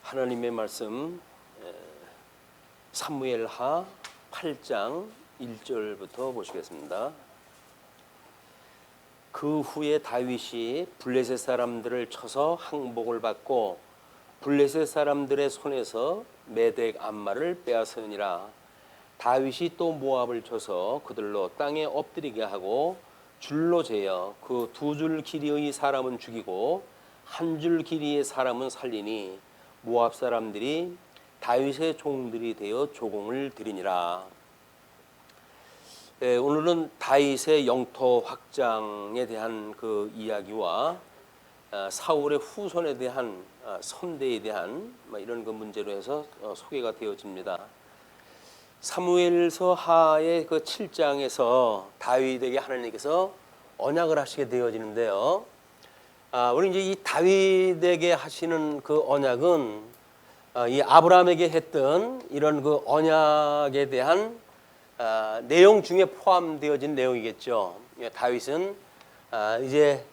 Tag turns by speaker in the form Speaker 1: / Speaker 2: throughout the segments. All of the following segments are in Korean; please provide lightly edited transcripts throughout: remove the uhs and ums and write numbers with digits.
Speaker 1: 하나님의 말씀 사무엘하 8장 1절부터 보시겠습니다. 그 후에 다윗이 블레셋 사람들을 쳐서 항복을 받고 블레셋 사람들의 손에서 메덱 암마를 빼앗으니라. 다윗이 또 모압을 쳐서 그들로 땅에 엎드리게 하고 줄로 재어 그 두 줄 길이의 사람은 죽이고 한 줄 길이의 사람은 살리니 모압 사람들이 다윗의 종들이 되어 조공을 드리니라. 오늘은 다윗의 영토 확장에 대한 그 이야기와 사울의 후손에 대한 선대에 대한 이런 그 문제로 해서 소개가 되어집니다. 사무엘서 하의 그 7장에서 다윗에게 하나님께서 언약을 하시게 되어지는데요. 우리 이제 이 다윗에게 하시는 그 언약은 이 아브라함에게 했던 이런 그 언약에 대한 내용 중에 포함되어진 내용이겠죠. 다윗은 이제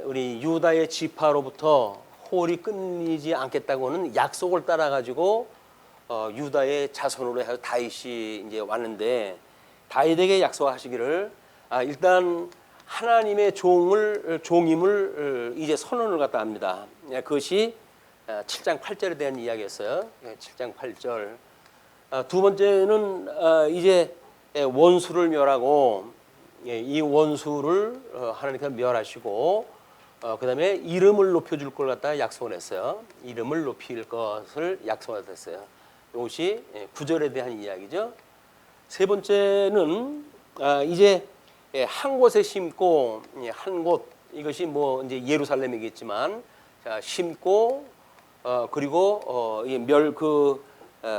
Speaker 1: 우리 유다의 지파로부터 홀이 끊이지 않겠다고는 약속을 따라 가지고 유다의 자손으로 해서 다윗이 이제 왔는데, 다윗에게 약속하시기를 일단 하나님의 종임을 이제 선언을 갖다 합니다. 그것이 7장 8절에 대한 이야기였어요. 7장 8절. 두 번째는 이제 원수를 멸하고, 이 원수를 하나님께서 멸하시고 그 다음에 이름을 높여줄 걸 갖다가 약속을 했어요. 이름을 높일 것을 약속을 했어요. 이것이 9절에 대한 이야기죠. 세 번째는 이제 한 곳에 심고, 한 곳, 이것이 뭐 이제 예루살렘이겠지만, 심고 그리고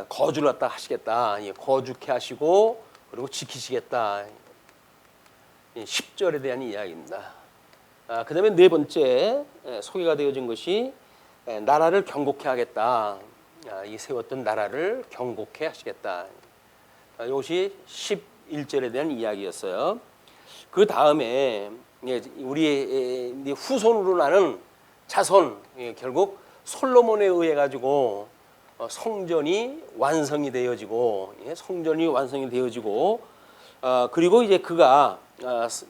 Speaker 1: 거주를 갖다 하시겠다, 거주케 하시고 그리고 지키시겠다. 10절에 대한 이야기입니다. 그 다음에 네 번째 소개가 되어진 것이 나라를 경고케 하겠다. 이 세웠던 나라를 경고케 하시겠다. 이것이 11절에 대한 이야기였어요. 그 다음에 우리 후손으로 나는 자손, 결국 솔로몬에 의해 가지고 성전이 완성이 되어지고, 그리고 이제 그가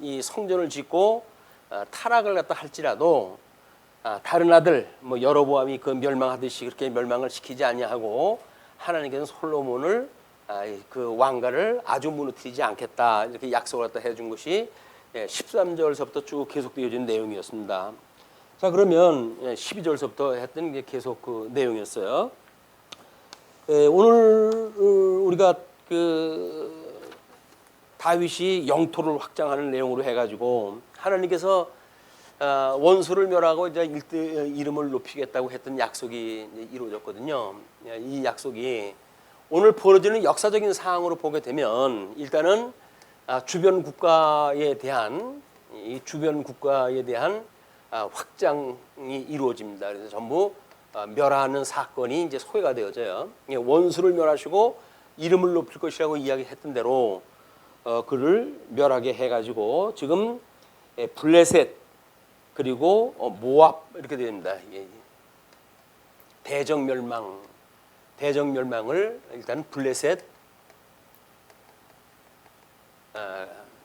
Speaker 1: 이 성전을 짓고 타락을 갖다 할지라도 다른 아들 여로보암이 그 멸망하듯이 그렇게 멸망을 시키지 아니하고 하나님께서는 솔로몬을 그 왕가를 아주 무너뜨리지 않겠다, 이렇게 약속을 갖다 해준 것이 13절서부터 쭉 계속되어진 내용이었습니다. 자, 그러면 12절서부터 했던 게 계속 그 내용이었어요. 오늘 우리가 그 다윗이 영토를 확장하는 내용으로 해가지고 하나님께서 원수를 멸하고 이제 이름을 높이겠다고 했던 약속이 이루어졌거든요. 이 약속이 오늘 벌어지는 역사적인 상황으로 보게 되면 일단은 주변 국가에 대한 확장이 이루어집니다. 그래서 전부 멸하는 사건이 이제 소개가 되어져요. 원수를 멸하시고 이름을 높일 것이라고 이야기했던 대로 그를 멸하게 해가지고 지금 블레셋 그리고 모압 이렇게 됩니다. 대적 멸망을 일단 블레셋,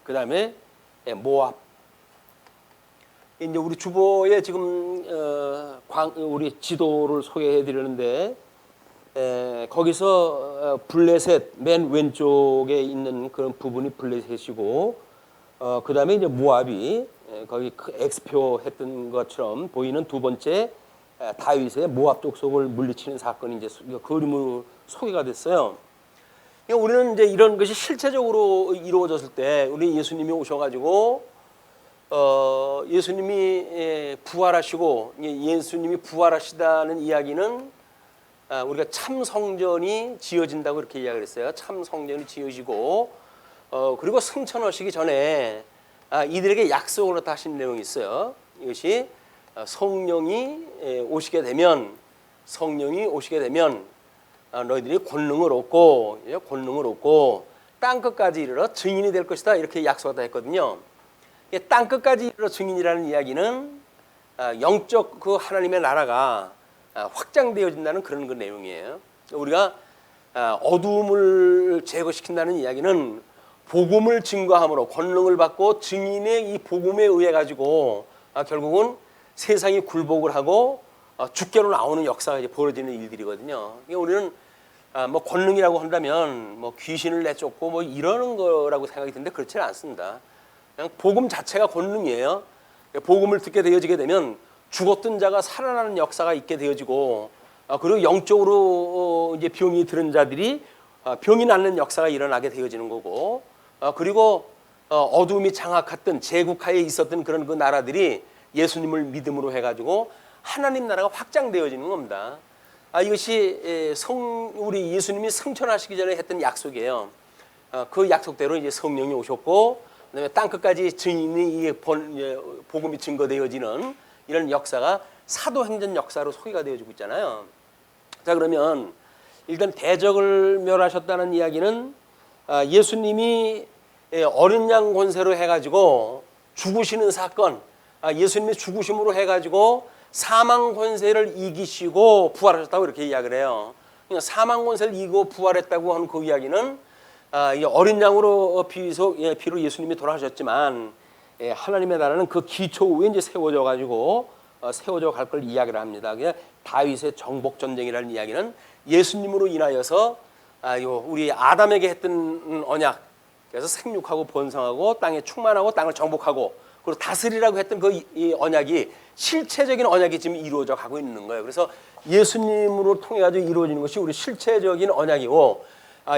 Speaker 1: 그 다음에 모압. 이제 우리 주보에 지금 우리 지도를 소개해 드리는데, 거기서 블레셋 맨 왼쪽에 있는 그런 부분이 블레셋이고, 그 다음에 이제 모압이 거기 X표 했던 것처럼 보이는 두 번째 다윗의 모압 족속을 물리치는 사건이 이제 그림으로 소개가 됐어요. 우리는 이제 이런 것이 실체적으로 이루어졌을 때, 우리 예수님이 오셔가지고 예수님이 부활하시고, 예수님이 부활하시다는 이야기는 우리가 참 성전이 지어진다고 이렇게 이야기를 했어요. 참 성전이 지어지고, 그리고 승천하시기 전에 이들에게 약속을 하신 내용이 있어요. 이것이 성령이 오시게 되면 너희들이 권능을 얻고 땅 끝까지 이르러 증인이 될 것이다, 이렇게 약속하다 했거든요. 땅 끝까지 이르러 증인이라는 이야기는 영적 그 하나님의 나라가 확장되어진다는 그런 그 내용이에요. 우리가 어두움을 제거시킨다는 이야기는 복음을 증거함으로 권능을 받고 증인의 이 복음에 의해 가지고 결국은 세상이 굴복을 하고 주께로 나오는 역사가 이제 벌어지는 일들이거든요. 그러니까 우리는 뭐 권능이라고 한다면 뭐 귀신을 내쫓고 뭐 이러는 거라고 생각이 드는데 그렇지는 않습니다. 그냥 복음 자체가 권능이에요. 복음을 듣게 되어지게 되면 죽었던 자가 살아나는 역사가 있게 되어지고 그리고 영적으로 이제 병이 들은 자들이 병이 낫는 역사가 일어나게 되어지는 거고 그리고 어둠이 장악했던 제국하에 있었던 그런 그 나라들이 예수님을 믿음으로 해가지고 하나님 나라가 확장되어지는 겁니다. 이것이 우리 예수님이 승천하시기 전에 했던 약속이에요. 그 약속대로 이제 성령이 오셨고 그다음에 땅 끝까지 증인이 복음이 증거되어지는 이런 역사가 사도행전 역사로 소개가 되어지고 있잖아요. 자, 그러면 일단 대적을 멸하셨다는 이야기는 예수님이 어린 양 권세로 해가지고 죽으시는 사건, 예수님이 죽으심으로 해가지고 사망 권세를 이기시고 부활하셨다고 이렇게 이야기를 해요. 그러니까 사망 권세를 이기고 부활했다고 하는 그 이야기는 어린 양으로 피로 예수님이 돌아가셨지만 하나님의 나라는 그 기초 위에 이제 세워져 가지고 세워져 갈 걸 이야기를 합니다. 다윗의 정복 전쟁이라는 이야기는 예수님으로 인하여서 우리 아담에게 했던 언약, 그래서 생육하고 번성하고 땅에 충만하고 땅을 정복하고 그리고 다스리라고 했던 이 언약이 실체적인 언약이 지금 이루어져 가고 있는 거예요. 그래서 예수님으로 통해 가지고 이루어지는 것이 우리 실체적인 언약이고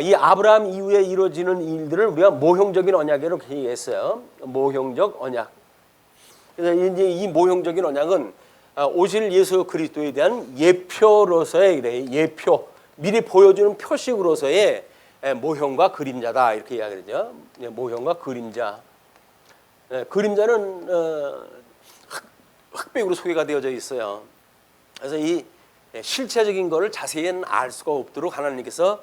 Speaker 1: 이 아브라함 이후에 이루어지는 일들을 우리가 모형적인 언약이라고 얘기했어요. 모형적 언약. 그래서 이제 이 모형적인 언약은 오실 예수 그리스도에 대한 예표로서의 예표, 미리 보여주는 표식으로서의 모형과 그림자다 이렇게 이야기하죠. 모형과 그림자. 그림자는 흑백으로 소개가 되어져 있어요. 그래서 이 실체적인 것을 자세히는 알 수가 없도록 하나님께서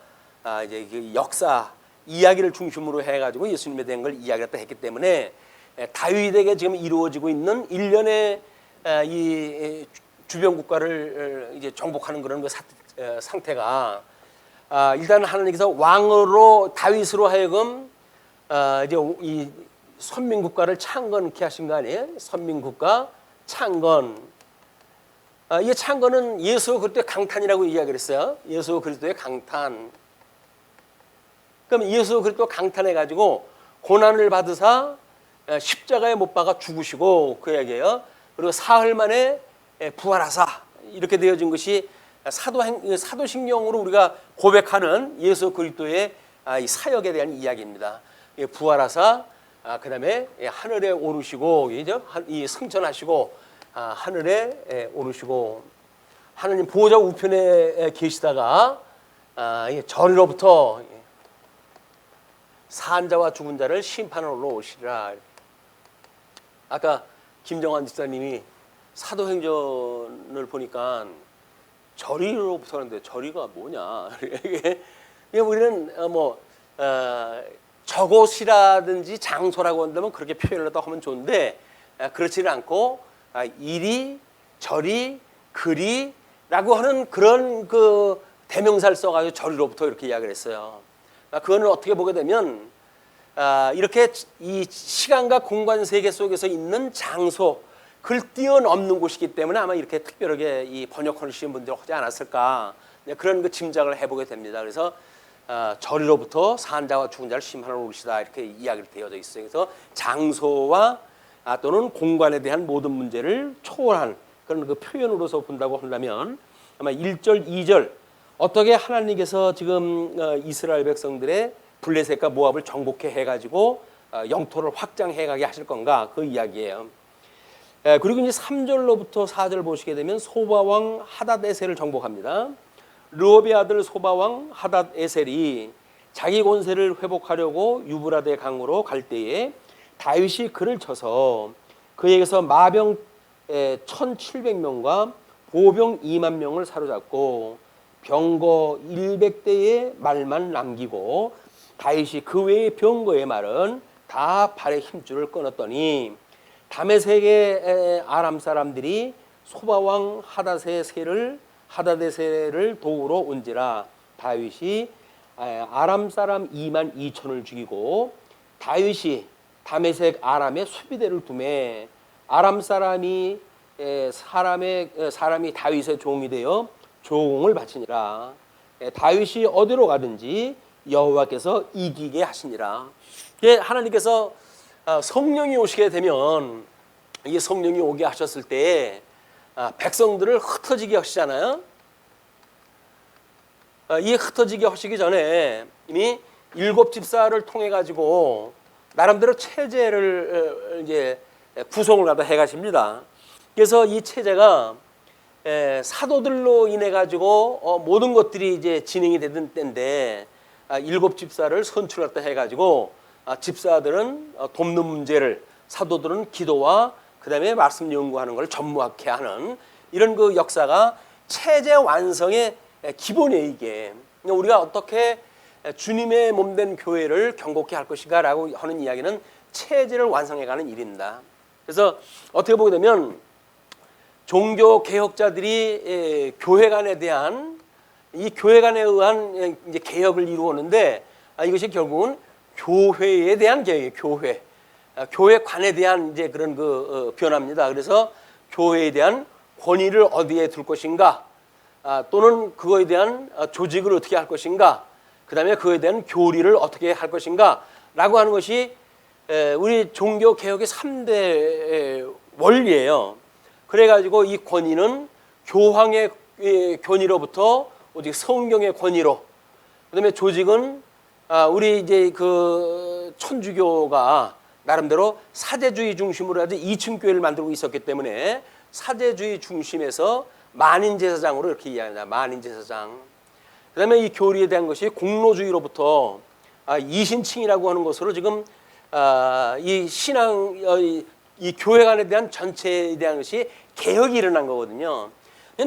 Speaker 1: 이제 그 역사 이야기를 중심으로 해가지고 예수님에 대한 걸 이야기했다 했기 때문에 다윗에게 지금 이루어지고 있는 일련의 이 주변 국가를 이제 정복하는 그런 그 상태가 일단 하나님께서 왕으로 다윗으로 하여금 이제 이 선민국가를 창건케 하신 거 아니에요? 선민국가 창건. 이 창건은 예수 그리스도의 강탄이라고 이야기를 했어요. 예수 그리스도의 강탄. 그럼 예수 그리스도 강탄해 가지고 고난을 받으사 십자가에 못 박아 죽으시고 그 얘기예요. 그리고 사흘 만에 부활하사 이렇게 되어진 것이 사도신경으로 우리가 고백하는 예수 그리스도의 이 사역에 대한 이야기입니다. 부활하사 그다음에 하늘에 오르시고 이 승천하시고 하늘에 오르시고 하나님 보호자 우편에 계시다가 전으로부터 산자와 죽은 자를 심판하러 오시리라. 아까 김정환 집사님이 사도행전을 보니까 절이로부터 하는데 절이가 뭐냐? 우리는 저곳이라든지 장소라고 한다면 그렇게 표현을 하면 좋은데 그렇지는 않고 이리 저리 그리라고 하는 그런 그 대명사를 써가지고 절이로부터 이렇게 이야기를 했어요. 그거는 어떻게 보게 되면 이렇게 이 시간과 공간 세계 속에서 있는 장소 그걸 뛰어넘는 곳이기 때문에 아마 이렇게 특별하게 이 번역하시는 분들이 하지 않았을까 그런 그 짐작을 해보게 됩니다. 그래서 저리로부터 산자와 죽은 자를 심판하러 오시다 이렇게 이야기를 되어져 있어요. 그래서 장소와 또는 공간에 대한 모든 문제를 초월한 그런 그 표현으로서 본다고 한다면 아마 1절, 2절 어떻게 하나님께서 지금 이스라엘 백성들의 블레셋과 모압을 정복해 해가지고 영토를 확장해 가게 하실 건가 그 이야기예요. 그리고 이제 3절로부터 4절 보시게 되면 소바왕 하닷에셀을 정복합니다. 르홉의 아들 소바왕 하닷에셀이 자기 권세를 회복하려고 유브라데 강으로 갈 때에 다윗이 그를 쳐서 그에게서 마병 1,700명과 보병 2만 명을 사로잡고 병거 100대의 말만 남기고 다윗이 그 외의 병거의 말은 다 발의 힘줄을 끊었더니 다메섹의 아람 사람들이 소바왕 하닷의 세를 하다데셀을 도우러 온지라. 다윗이 아람 사람 2만 2천을 죽이고 다윗이 다메섹 아람에 수비대를 두매 아람 사람이 사람이 다윗의 종이 되어 조공을 바치니라. 다윗이 어디로 가든지 여호와께서 이기게 하시니라. 하나님께서 성령이 오시게 되면 이 성령이 오게 하셨을 때 백성들을 흩어지게 하시잖아요. 이 흩어지게 하시기 전에 이미 7집사를 통해 가지고 나름대로 체제를 이제 구성을 갖다 해 가십니다. 그래서 이 체제가 사도들로 인해 가지고 모든 것들이 이제 진행이 되던 때인데 7집사를 선출 갖다 해 가지고 집사들은 돕는 문제를, 사도들은 기도와 그다음에 말씀 연구하는 걸 전무하게 하는 이런 그 역사가 체제 완성의 기본이에요. 이게 우리가 어떻게 주님의 몸된 교회를 견고케 할 것인가라고 하는 이야기는 체제를 완성해가는 일입니다. 그래서 어떻게 보게 되면 종교 개혁자들이 교회관에 대한 이 교회관에 의한 이제 개혁을 이루었는데 이것이 결국은 교회에 대한 개혁이에요. 교회관에 대한 이제 그런 그 변화입니다. 그래서 교회에 대한 권위를 어디에 둘 것인가, 또는 그거에 대한 조직을 어떻게 할 것인가, 그 다음에 그거에 대한 교리를 어떻게 할 것인가라고 하는 것이 우리 종교 개혁의 3대 원리예요. 그래가지고 이 권위는 교황의 권위로부터 오직 성경의 권위로, 그다음에 조직은 우리 이제 그 천주교가 나름대로 사제주의 중심으로 해서 2층 교회를 만들고 있었기 때문에 사제주의 중심에서 만인제사장으로 이렇게 이야기합니다. 만인제사장. 그다음에 이 교리에 대한 것이 공로주의로부터 이신칭이라고 하는 것으로 지금 이 신앙 이 교회관에 대한 전체에 대한 것이 개혁이 일어난 거거든요.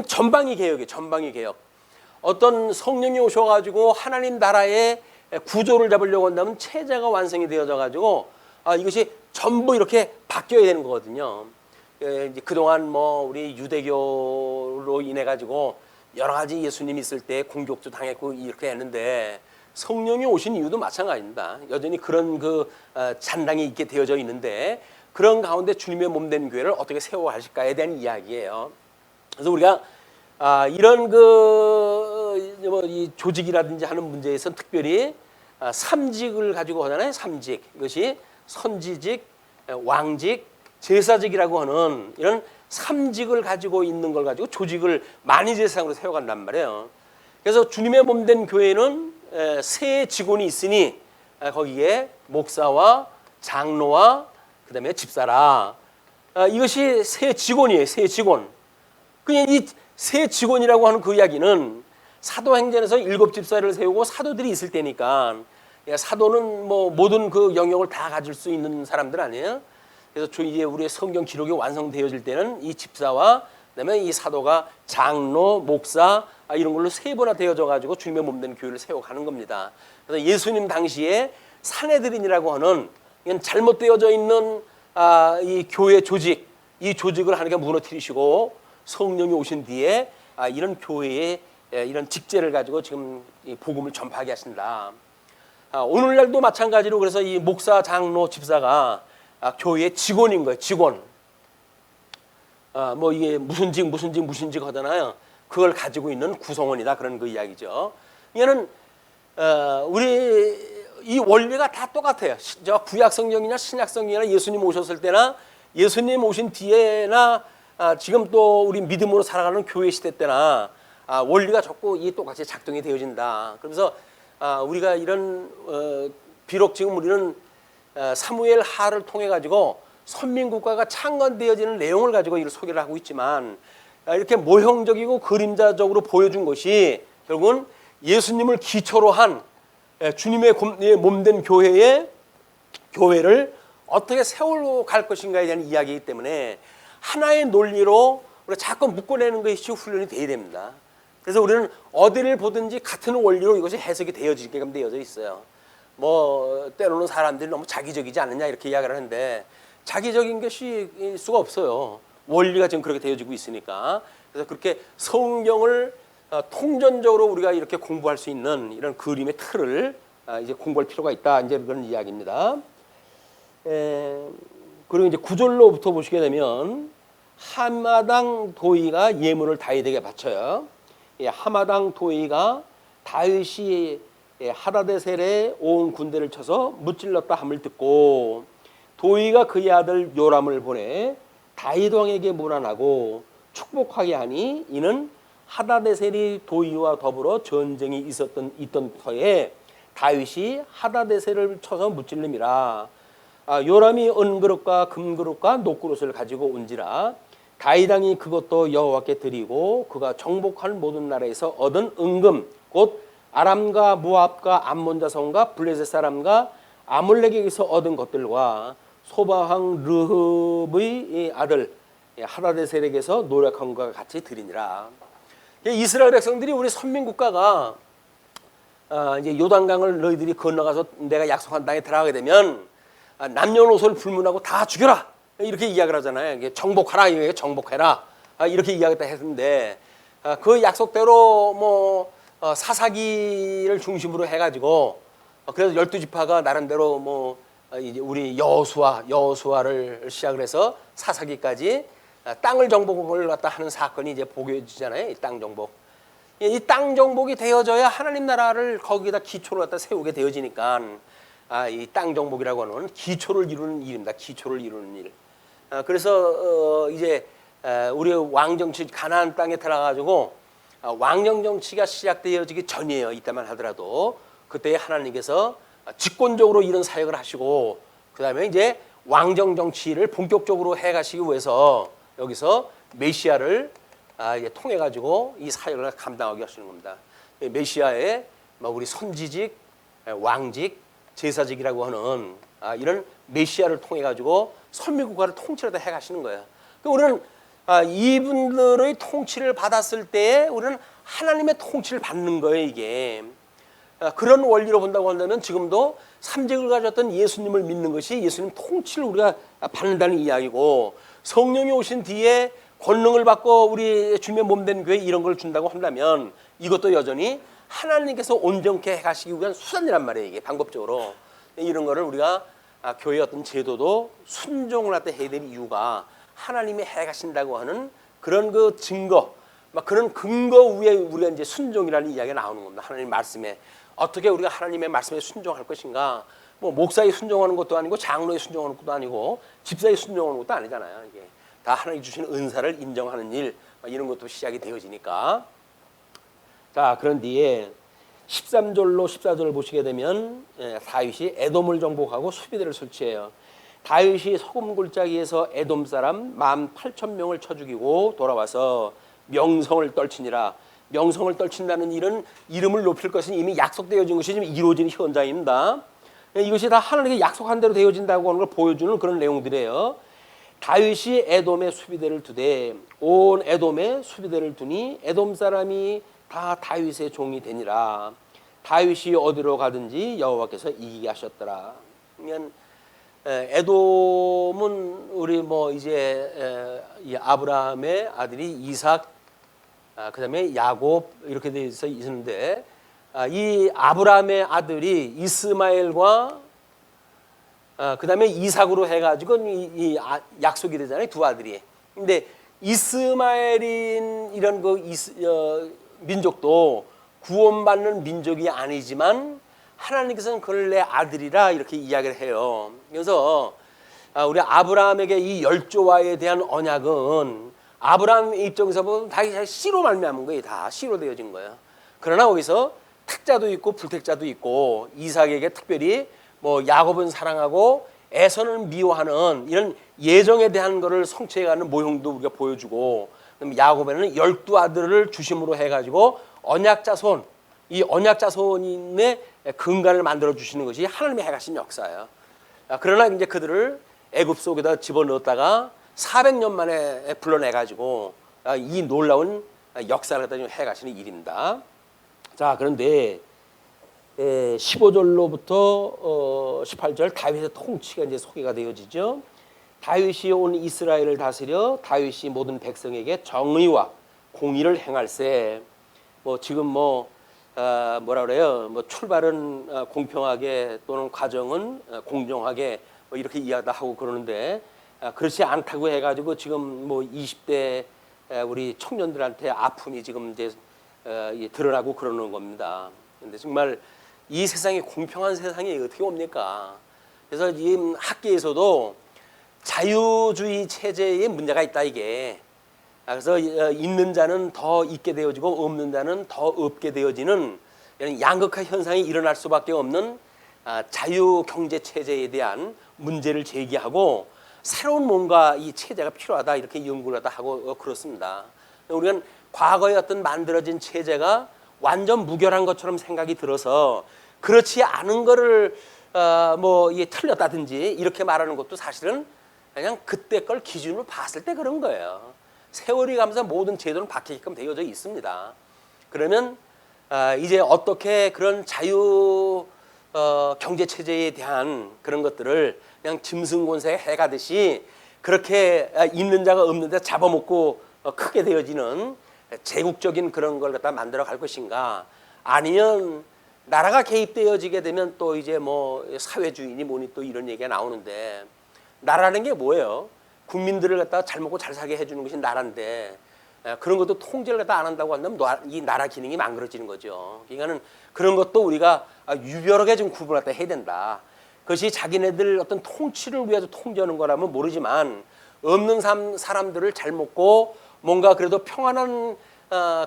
Speaker 1: 전방위 개혁이에요. 전방위 개혁. 어떤 성령이 오셔가지고 하나님 나라의 구조를 잡으려고 한다면 체제가 완성이 되어져 가지고 이것이 전부 이렇게 바뀌어야 되는 거거든요. 이제 그동안 뭐 우리 유대교로 인해 가지고 여러 가지 예수님 있을 때 공격도 당했고 이렇게 했는데 성령이 오신 이유도 마찬가지입니다. 여전히 그런 그 잔당이 있게 되어져 있는데 그런 가운데 주님의 몸된 교회를 어떻게 세워가실까에 대한 이야기예요. 그래서 우리가 이런 이 조직이라든지 하는 문제에서 특별히 삼직을 가지고 하잖아요. 삼직. 이것이 선지직, 왕직, 제사직이라고 하는 이런 삼직을 가지고 있는 걸 가지고 조직을 만인제사장으로 세워간단 말이에요. 그래서 주님의 몸된 교회는 세 직원이 있으니 거기에 목사와 장로와 그다음에 집사라. 이것이 세 직원이에요. 세 직원. 그냥 이 세 직원이라고 하는 그 이야기는 사도행전에서 7집사를 세우고 사도들이 있을 때니까 사도는 뭐 모든 그 영역을 다 가질 수 있는 사람들 아니에요. 그래서 이제 우리의 성경 기록이 완성되어질 때는 이 집사와 그다음에 이 사도가 장로, 목사 이런 걸로 세 번화 되어져 가지고 주님의 몸된 교회를 세워가는 겁니다. 그래서 예수님 당시에 산헤드린이라고 하는 잘못되어져 있는 이 교회 조직, 이 조직을 하나님께 무너뜨리시고 성령이 오신 뒤에 이런 교회의 이런 직제를 가지고 지금 이 복음을 전파하게 하신다. 오늘날도 마찬가지로 그래서 이 목사, 장로, 집사가 교회의 직원인 거예요. 직원. 뭐 이게 무슨 직 하잖아요. 그걸 가지고 있는 구성원이다. 그런 그 이야기죠. 이거는 우리 이 원리가 다 똑같아요. 저 구약 성경이나 신약 성경이나 예수님 오셨을 때나 예수님 오신 뒤에나 지금 또 우리 믿음으로 살아가는 교회 시대 때나 원리가 자꾸 이 똑같이 작동이 되어진다. 그러면서 우리가 이런 비록 지금 우리는 사무엘 하를 통해 가지고 선민국가가 창건되어지는 내용을 가지고 이를 소개를 하고 있지만 이렇게 모형적이고 그림자적으로 보여준 것이 결국은 예수님을 기초로 한 주님의 몸된 교회를 어떻게 세우고 갈 것인가에 대한 이야기이기 때문에 하나의 논리로 우리가 자꾸 묶어내는 것이 훈련이 되어야 됩니다. 그래서 우리는 어디를 보든지 같은 원리로 이것이 해석이 되어지게끔 되어져 있어요. 뭐 때로는 사람들이 너무 자기적이지 않느냐 이렇게 이야기를 하는데 자기적인 것이 수가 없어요. 원리가 지금 그렇게 되어지고 있으니까. 그래서 그렇게 성경을 통전적으로 우리가 이렇게 공부할 수 있는 이런 그림의 틀을 이제 공부할 필요가 있다. 이제 그런 이야기입니다. 그리고 이제 구절로부터 보시게 되면 하마당 도의가 예물을 다윗에게 바쳐요. 하마당 도의가 다윗이 하다데셀의 온 군대를 쳐서 무찔렀다 함을 듣고 도의가 그의 아들 요람을 보내 다윗 왕에게 문안하고 축복하게 하니 이는 하다데셀이 도의와 더불어 전쟁이 있던 터에 다윗이 하다데셀을 쳐서 무찔림이라. 요람이 은그릇과 금그릇과 녹그릇을 가지고 온지라 다윗 왕이 그것도 여호와께 드리고 그가 정복한 모든 나라에서 얻은 은금 곧 아람과 모압과 암몬 자손과 블레셋 사람과 아몰렉에게서 얻은 것들과 소바왕 르흡의 아들 하다데셀에게서 노력한 것과 같이 드리니라. 이스라엘 백성들이 우리 선민국가가 이제 요단강을 너희들이 건너가서 내가 약속한 땅에 들어가게 되면 남녀노소를 불문하고 다 죽여라 이렇게 이야기를 하잖아요. 이게 정복하라, 이게 정복해라 이렇게 이야기했다 했는데 그 약속대로 뭐 사사기를 중심으로 해가지고 그래서 12지파가 나름대로 뭐 이제 우리 여호수아를 시작을 해서 사사기까지 땅을 정복을 갖다 하는 사건이 이제 보여지잖아요. 이 땅 정복. 이 땅 정복이 되어져야 하나님 나라를 거기다 기초를 갖다 세우게 되어지니까 이 땅 정복이라고 하는 기초를 이루는 일입니다. 기초를 이루는 일. 그래서 이제 우리 왕정치 가나안 땅에 들어가가지고 왕정정치가 시작되어지기 전이에요. 이때만 하더라도 그때 하나님께서 집권적으로 이런 사역을 하시고 그 다음에 이제 왕정정치를 본격적으로 해가시기 위해서 여기서 메시아를 이제 통해 가지고 이 사역을 감당하게 하시는 겁니다. 메시아의 우리 선지직, 왕직, 제사직이라고 하는 이런 메시아를 통해 가지고 선민국가를 통치를 해 가시는 거예요. 우리는 이분들의 통치를 받았을 때에 우리는 하나님의 통치를 받는 거예요. 이게 그런 원리로 본다고 한다면 지금도 삼직을 가졌던 예수님을 믿는 것이 예수님 통치를 우리가 받는다는 이야기고 성령이 오신 뒤에 권능을 받고 우리 주님의 몸된 교회 이런 걸 준다고 한다면 이것도 여전히 하나님께서 온전케 가시기 위한 수단이란 말이에요. 이게 방법적으로 이런 거를 우리가 교회 어떤 제도도 순종을 할 때 해야 될 이유가 하나님이 해 가신다고 하는 그런 그 증거, 그런 근거 위에 우리가 이제 순종이라는 이야기가 나오는 겁니다. 하나님 말씀에 어떻게 우리가 하나님의 말씀에 순종할 것인가? 뭐 목사에 순종하는 것도 아니고 장로에 순종하는 것도 아니고 집사에 순종하는 것도 아니잖아요. 이게 다 하나님 주신 은사를 인정하는 일 이런 것도 시작이 되어지니까. 자, 그런 뒤에 13절로 14절을 보시게 되면 다윗이 에돔을 정복하고 수비대를 설치해요. 다윗이 소금 골짜기에서 에돔 사람 18,000명을 쳐 죽이고 돌아와서 명성을 떨치니라. 명성을 떨친다는 일은 이름을 높일 것은 이미 약속되어진 것이 지금 이루어진 현장입니다. 이것이 다 하나님께 약속한 대로 되어진다고 하는 걸 보여주는 그런 내용들이에요. 다윗이 에돔에 수비대를 두되 온 에돔에 수비대를 두니 에돔 사람이 다 다윗의 종이 되니라. 다윗이 어디로 가든지 여호와께서 이기게 하셨더라. 그러면 에돔은 우리 뭐 이제 이 아브라함의 아들이 이삭, 그다음에 야곱 이렇게 돼서 있는데 이 아브라함의 아들이 이스마엘과 그다음에 이삭으로 해가지고 이 약속이 되잖아요. 두 아들이. 근데 이스마엘인 이런 민족도 구원받는 민족이 아니지만 하나님께서는 그를 내 아들이라 이렇게 이야기를 해요. 그래서 우리 아브라함에게 이 열조와에 대한 언약은 아브라함 입장에서 보면 다 씨로 말미암은 거예요. 다 씨로 되어진 거예요. 그러나 거기서 택자도 있고 불택자도 있고 이삭에게 특별히 뭐 야곱은 사랑하고 에서는 미워하는 이런 예정에 대한 거를 성취해가는 모형도 우리가 보여주고 야곱에는 12아들을 주심으로 해가지고 언약자손 이 언약자손의 근간을 만들어 주시는 것이 하나님이 해가신 역사예요. 그러나 이제 그들을 애굽 속에다 집어넣었다가 400년 만에 불러내가지고 이 놀라운 역사를 갖다 해가시는 일입니다. 자, 그런데 15절로부터 18절 다윗의 통치가 이제 소개가 되어지죠. 다윗이 온 이스라엘을 다스려 다윗이 모든 백성에게 정의와 공의를 행할세. 뭐 지금 뭐 뭐라 그래요? 뭐 출발은 공평하게 또는 과정은 공정하게 뭐 이렇게 이야기도 하고 그러는데 그렇지 않다고 해가지고 지금 뭐 20대 우리 청년들한테 아픔이 지금 이제 드러나고 그러는 겁니다. 근데 정말 이 세상이 공평한 세상이 어떻게 옵니까? 그래서 이 학계에서도 자유주의 체제에 문제가 있다 이게. 그래서 있는 자는 더 있게 되어지고 없는 자는 더 없게 되어지는 이런 양극화 현상이 일어날 수밖에 없는 자유 경제 체제에 대한 문제를 제기하고 새로운 뭔가 이 체제가 필요하다 이렇게 연구를 하다 하고 그렇습니다. 우리는 과거에 어떤 만들어진 체제가 완전 무결한 것처럼 생각이 들어서 그렇지 않은 거를 뭐 이게 틀렸다든지 이렇게 말하는 것도 사실은 그냥 그때 걸 기준으로 봤을 때 그런 거예요. 세월이 가면서 모든 제도는 바뀌게끔 되어져 있습니다. 그러면 이제 어떻게 그런 자유 경제 체제에 대한 그런 것들을 그냥 짐승곤세에 해가듯이 그렇게 있는 자가 없는 자 잡아먹고 크게 되어지는 제국적인 그런 걸 갖다 만들어 갈 것인가, 아니면 나라가 개입되어지게 되면 또 이제 뭐 사회주의니 뭐니 또 이런 얘기가 나오는데, 나라는 게 뭐예요? 국민들을 갖다가 잘 먹고 잘 살게 해주는 것이 나라인데 그런 것도 통제를 갖다 안 한다고 한다면 이 나라 기능이 망가져지는 거죠. 그러니까는 그런 것도 우리가 유별하게 좀 구분을 갖다 해야 된다. 그것이 자기네들 어떤 통치를 위해서 통제하는 거라면 모르지만 없는 사람들을 잘 먹고 뭔가 그래도 평안한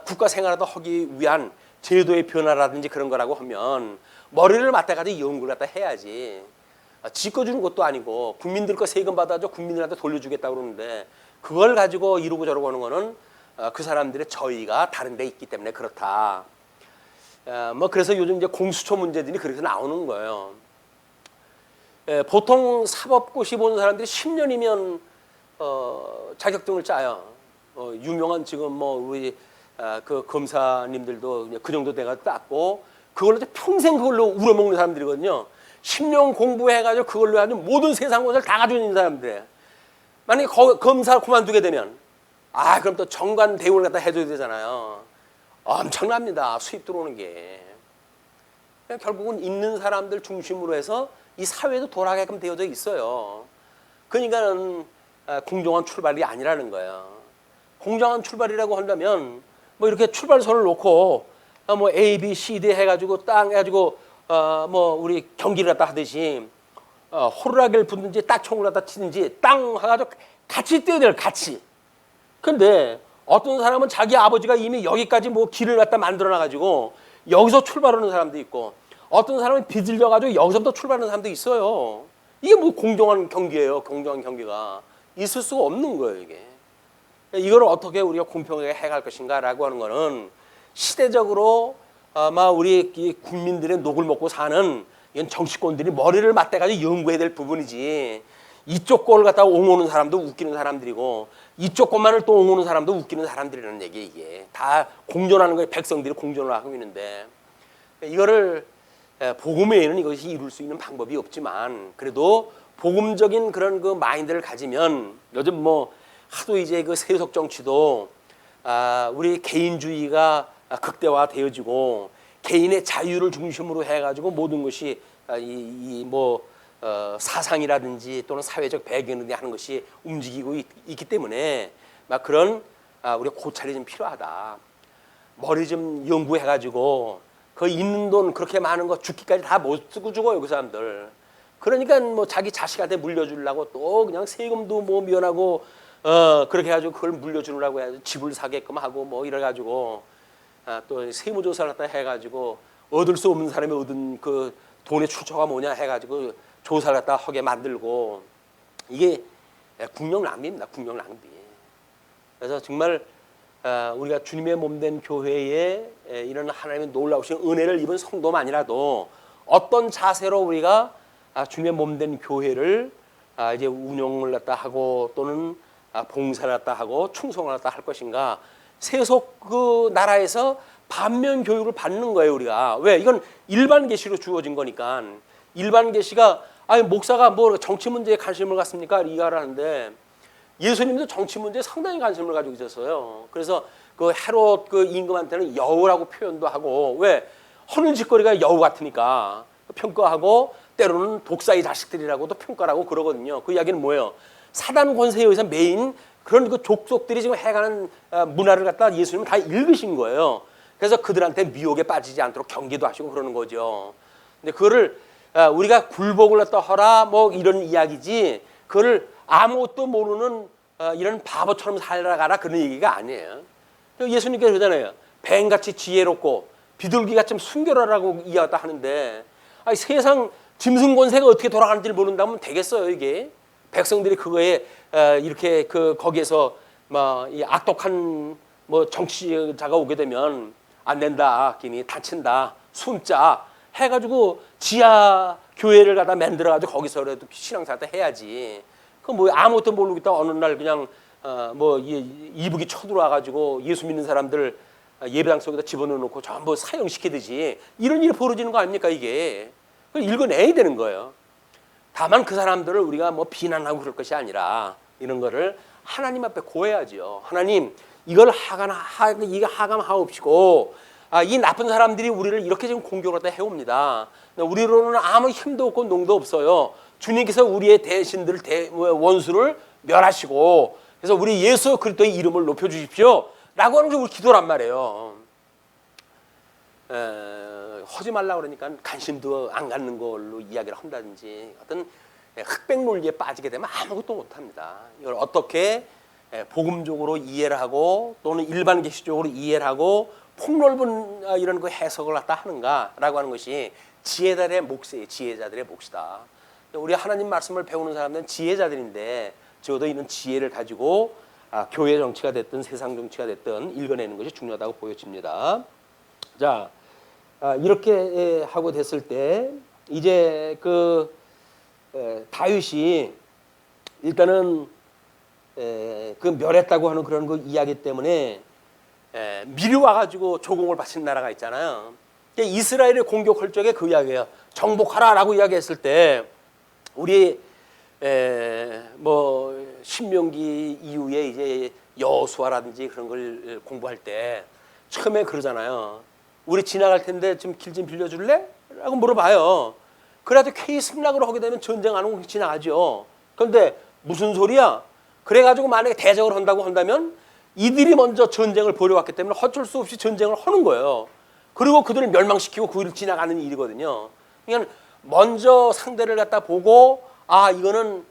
Speaker 1: 국가 생활을 하기 위한 제도의 변화라든지 그런 거라고 하면 머리를 맞대가지고 연구를 갖다 해야지. 지꺼주는 것도 아니고 국민들 거 세금 받아줘 국민들한테 돌려주겠다고 그러는데 그걸 가지고 이러고 저러고 하는 거는 그 사람들의 저의가 다른 데 있기 때문에 그렇다. 뭐 그래서 요즘 이제 공수처 문제들이 그렇게 나오는 거예요. 보통 사법고시 보는 사람들이 10년이면 자격증을 짜요. 유명한 지금 뭐 우리 그 검사님들도 그 정도 돼가 땄고 그걸로 평생 그걸로 우려먹는 사람들이거든요. 10년 공부해가지고 그걸로 아주 모든 세상 것을 다 가지고 있는 사람들. 만약에 검사 그만두게 되면 그럼 또 정관 대우를 갖다 해줘야 되잖아요. 엄청납니다. 수입 들어오는 게. 결국은 있는 사람들 중심으로 해서 이 사회도 돌아가게끔 되어져 있어요. 그러니까는 공정한 출발이 아니라는 거예요. 공정한 출발이라고 한다면 뭐 이렇게 출발선을 놓고 뭐 A, B, C, D 해가지고 땅 해가지고 뭐 우리 경기를 갖다 하듯이 호루라기를 붙든지 딱총을 갖다 치든지 땅 해가지고 같이 뛰어야 돼요. 같이. 근데 어떤 사람은 자기 아버지가 이미 여기까지 뭐 길을 갖다 만들어놔가지고 여기서 출발하는 사람도 있고 어떤 사람은 빚을 져가지고 여기서부터 출발하는 사람도 있어요. 이게 뭐 공정한 경기예요. 공정한 경기가 있을 수가 없는 거예요. 이게. 이걸 어떻게 우리가 공평하게 해갈 것인가라고 하는 거는 시대적으로 아마 우리 국민들의 녹을 먹고 사는 이런 정치권들이 머리를 맞대가지고 연구해야 될 부분이지, 이쪽 거를 갖다가 옹호하는 사람도 웃기는 사람들이고 이쪽 것만을 또 옹호하는 사람도 웃기는 사람들이라는 얘기. 이게 다 공존하는 거예요. 백성들이 공존을 하고 있는데 이거를 복음 외에는 이것이 이룰 수 있는 방법이 없지만 그래도 복음적인 그런 그 마인드를 가지면 요즘 뭐 하도 이제 그 세속 정치도 우리 개인주의가 극대화되어지고 개인의 자유를 중심으로 해가지고 모든 것이 사상이라든지 또는 사회적 배경을 하는 것이 움직이고 있기 때문에 막 그런 우리가 고찰이 좀 필요하다. 머리 좀 연구해가지고 그 있는 돈 그렇게 많은 거 죽기까지 다 못 쓰고 죽어요, 그 사람들. 그러니까 뭐 자기 자식한테 물려주려고 또 그냥 세금도 뭐 면하고 그렇게 해가지고 그걸 물려주려고 해가지고 집을 사게끔 하고 뭐 이래가지고 또 세무조사를 갖다 해가지고 얻을 수 없는 사람이 얻은 그 돈의 출처가 뭐냐 해가지고 조사를 갖다 하게 만들고 이게 국력 낭비입니다. 국력 낭비. 그래서 정말 우리가 주님의 몸된 교회에 이런 하나님의 놀라우신 은혜를 입은 성도만이라도 어떤 자세로 우리가 주님의 몸된 교회를 이제 운영을 갖다 하고 또는 봉사를 갖다 하고 충성을 갖다 할 것인가, 세속 그 나라에서 반면 교육을 받는 거예요. 우리가 왜 이건 일반 계시로 주어진 거니까. 일반 계시가 목사가 뭐 정치 문제에 관심을 갖습니까? 이해하라는데 예수님도 정치 문제에 상당히 관심을 가지고 있었어요. 그래서 그 헤롯 그 임금한테는 여우라고 표현도 하고, 왜? 하는 짓거리가 여우 같으니까 평가하고, 때로는 독사의 자식들이라고도 평가를 하고 그러거든요. 그 이야기는 뭐예요? 사단 권세에 의해서 메인 그런 그 족속들이 지금 해가는 문화를 갖다 예수님은 다 읽으신 거예요. 그래서 그들한테 미혹에 빠지지 않도록 경계도 하시고 그러는 거죠. 근데 그거를 우리가 굴복을 갖다 하라 뭐 이런 이야기지, 그거를 아무것도 모르는 이런 바보처럼 살아가라 그런 얘기가 아니에요. 예수님께서 그러잖아요. 뱀같이 지혜롭고 비둘기같이 순결하라고 이야기했다 하는데, 아니, 세상 짐승 권세가 어떻게 돌아가는지를 모른다면 되겠어요 이게? 백성들이 그거에 이렇게 그 거기에서 뭐 이 악독한 뭐 정치자가 오게 되면 안 된다, 김이 다친다, 숨자 해가지고 지하 교회를 갖다 만들어가지고 거기서라도 신앙생활 해야지. 그 뭐 아무것도 모르고 있다 어느 날 그냥 뭐 이북이 쳐들어와가지고 예수 믿는 사람들 예배당 속에다 집어넣어놓고 전부 사형시키듯이 이런 일이 벌어지는 거 아닙니까 이게? 그걸 읽어내야 되는 거예요. 다만 그 사람들을 우리가 뭐 비난하고 그럴 것이 아니라 이런 거를 하나님 앞에 고해야죠. 하나님, 이걸 하감하옵시고, 이 나쁜 사람들이 우리를 이렇게 지금 공격을 다 해옵니다. 우리로는 아무 힘도 없고 농도 없어요. 주님께서 우리의 대신들 원수를 멸하시고, 그래서 우리 예수 그리스도의 이름을 높여주십시오 라고 하는 게 우리 기도란 말이에요. 하지 말라고 그러니까 관심도 안 갖는 걸로 이야기를 한다든지, 어떤 흑백 논리에 빠지게 되면 아무것도 못합니다. 이걸 어떻게 복음적으로 이해를 하고 또는 일반 계시적으로 이해를 하고 폭넓은 이런 그 해석을 갖다 하는가라고 하는 것이 지혜자들의 몫이에요. 지혜자들의 몫이다. 우리 하나님 말씀을 배우는 사람들은 지혜자들인데, 적어도 이런 지혜를 가지고 교회 정치가 됐든 세상 정치가 됐든 읽어내는 것이 중요하다고 보여집니다. 자, 이렇게 하고 됐을 때 이제 그 다윗이 일단은 그 멸했다고 하는 그런 그 이야기 때문에 미리 와가지고 조공을 바친 나라가 있잖아요. 이스라엘을 공격할 적에 그 이야기예요. 정복하라라고 이야기했을 때 우리 뭐 신명기 이후에 이제 여호수아라든지 그런 걸 공부할 때 처음에 그러잖아요. 우리 지나갈 텐데 좀 길 좀 빌려줄래? 라고 물어봐요. 그래도 K 승락으로 하게 되면 전쟁 안 하고 지나가죠. 그런데 무슨 소리야? 그래가지고 만약에 대적을 한다고 한다면 이들이 먼저 전쟁을 벌여왔기 때문에 어쩔 수 없이 전쟁을 하는 거예요. 그리고 그들을 멸망시키고 그 일을 지나가는 일이거든요. 그러니까 먼저 상대를 갖다 보고, 이거는